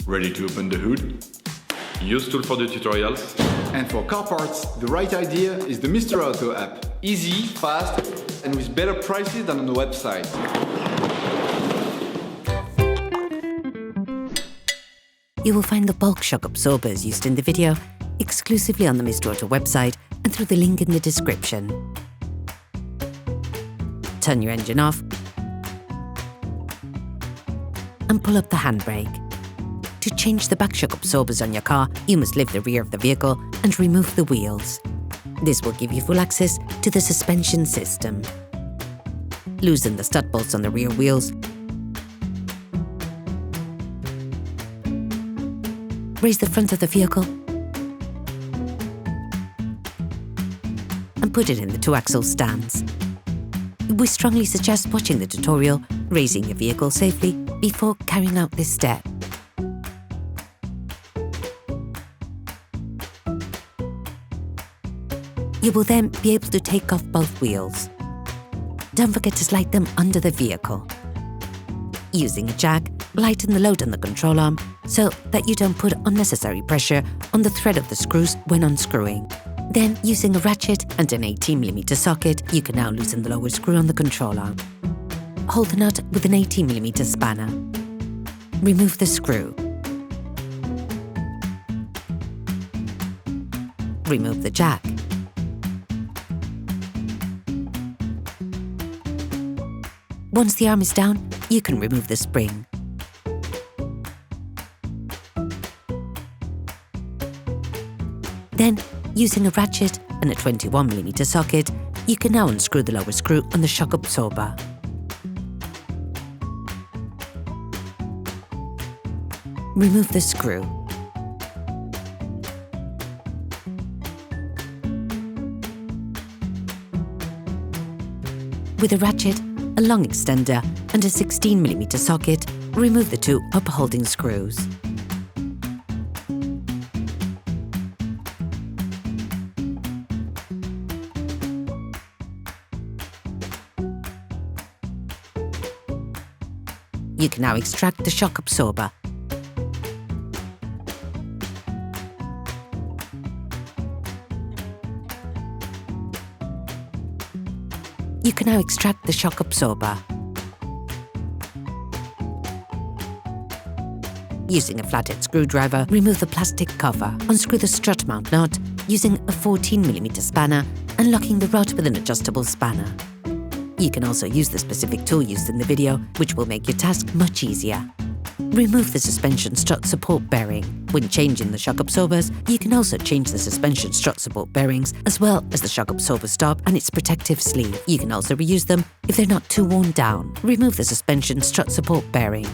Ready to open the hood? UseTool for the tutorials. And for car parts, the right idea is the Mr. Auto app. Easy, fast, and with better prices than on the website. You will find the bulk shock absorbers used in the video exclusively on the Mr. Auto website and through the link in the description. Turn your engine off and pull up the handbrake. To change the back shock absorbers on your car, you must lift the rear of the vehicle and remove the wheels. This will give you full access to the suspension system. Loosen the stud bolts on the rear wheels. Raise the front of the vehicle and put it in the 2-axle stands. We strongly suggest watching the tutorial, raising your vehicle safely before carrying out this step. You will then be able to take off both wheels. Don't forget to slide them under the vehicle. Using a jack, lighten the load on the control arm so that you don't put unnecessary pressure on the thread of the screws when unscrewing. Then, using a ratchet and an 18mm socket, you can now loosen the lower screw on the control arm. Hold the nut with an 18mm spanner. Remove the screw. Remove the jack. Once the arm is down, you can remove the spring. Then, using a ratchet and a 21mm socket, you can now unscrew the lower screw on the shock absorber. Remove the screw. With a ratchet, a long extender and a 16mm socket, remove the 2 upholding screws. You can now extract the shock absorber. You can now extract the shock absorber. Using a flathead screwdriver, remove the plastic cover. Unscrew the strut mount nut using a 14mm spanner and locking the rod with an adjustable spanner. You can also use the specific tool used in the video, which will make your task much easier. Remove the suspension strut support bearing. When changing the shock absorbers, you can also change the suspension strut support bearings as well as the shock absorber stop and its protective sleeve. You can also reuse them if they're not too worn down. Remove the suspension strut support bearing.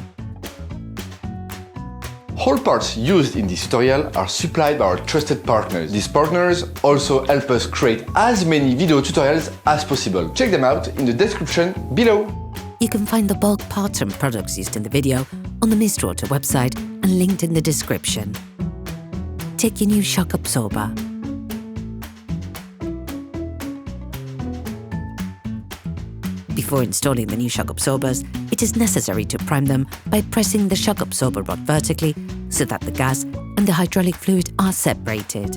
All parts used in this tutorial are supplied by our trusted partners. These partners also help us create as many video tutorials as possible. Check them out in the description below. You can find the bulk parts and products used in the video on the Mr. Auto website and linked in the description. Take your new shock absorber. Before installing the new shock absorbers, it is necessary to prime them by pressing the shock absorber rod vertically so that the gas and the hydraulic fluid are separated.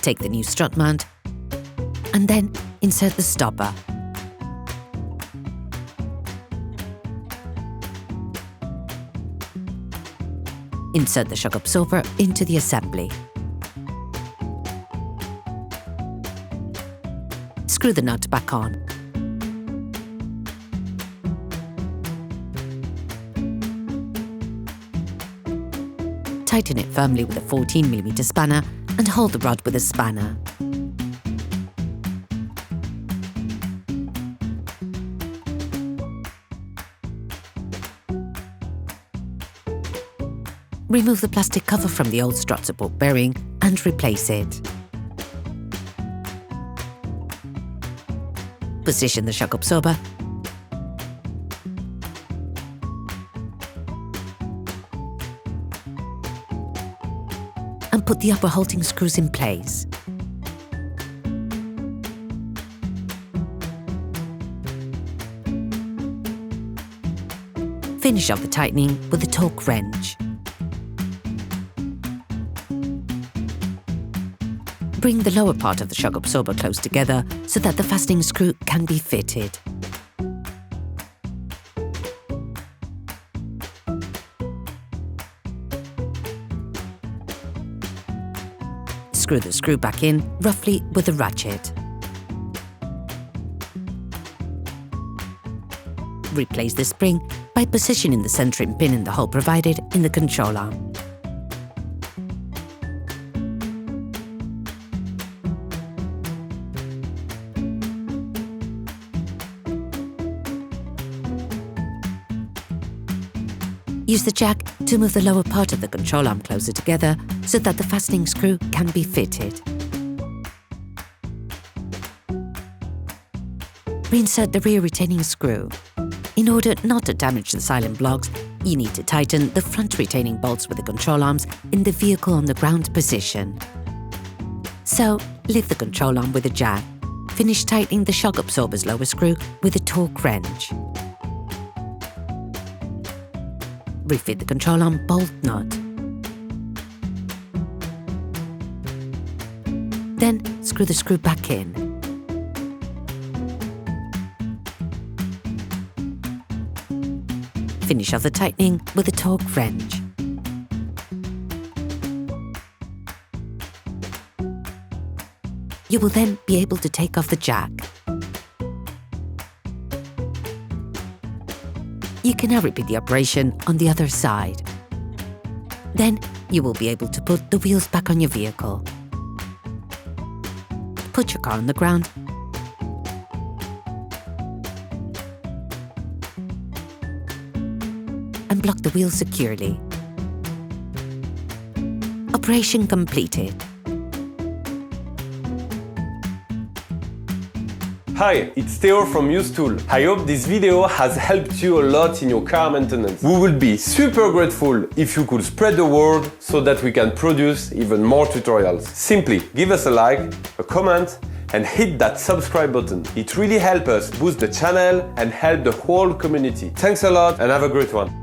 Take the new strut mount and then insert the stopper. Insert the shock absorber into the assembly. Screw the nut back on. Tighten it firmly with a 14mm spanner and hold the rod with a spanner. Remove the plastic cover from the old strut support bearing and replace it. Position the shock absorber and put the upper halting screws in place. Finish off the tightening with a torque wrench. Bring the lower part of the shock absorber close together so that the fastening screw can be fitted. Screw the screw back in roughly with a ratchet. Replace the spring by positioning the centering pin in the hole provided in the control arm. Use the jack to move the lower part of the control arm closer together so that the fastening screw can be fitted. Reinsert the rear retaining screw. In order not to damage the silent blocks, you need to tighten the front retaining bolts with the control arms in the vehicle on the ground position. So, lift the control arm with a jack. Finish tightening the shock absorber's lower screw with a torque wrench. Refit the control arm bolt nut. Then screw the screw back in. Finish off the tightening with a torque wrench. You will then be able to take off the jack. You can now repeat the operation on the other side. Then you will be able to put the wheels back on your vehicle. Put your car on the ground and block the wheels securely. Operation completed. Hi, it's Theo from UseTool. I hope this video has helped you a lot in your car maintenance. We would be super grateful if you could spread the word so that we can produce even more tutorials. Simply give us a like, a comment, and hit that subscribe button. It really helps us boost the channel and help the whole community. Thanks a lot and have a great one.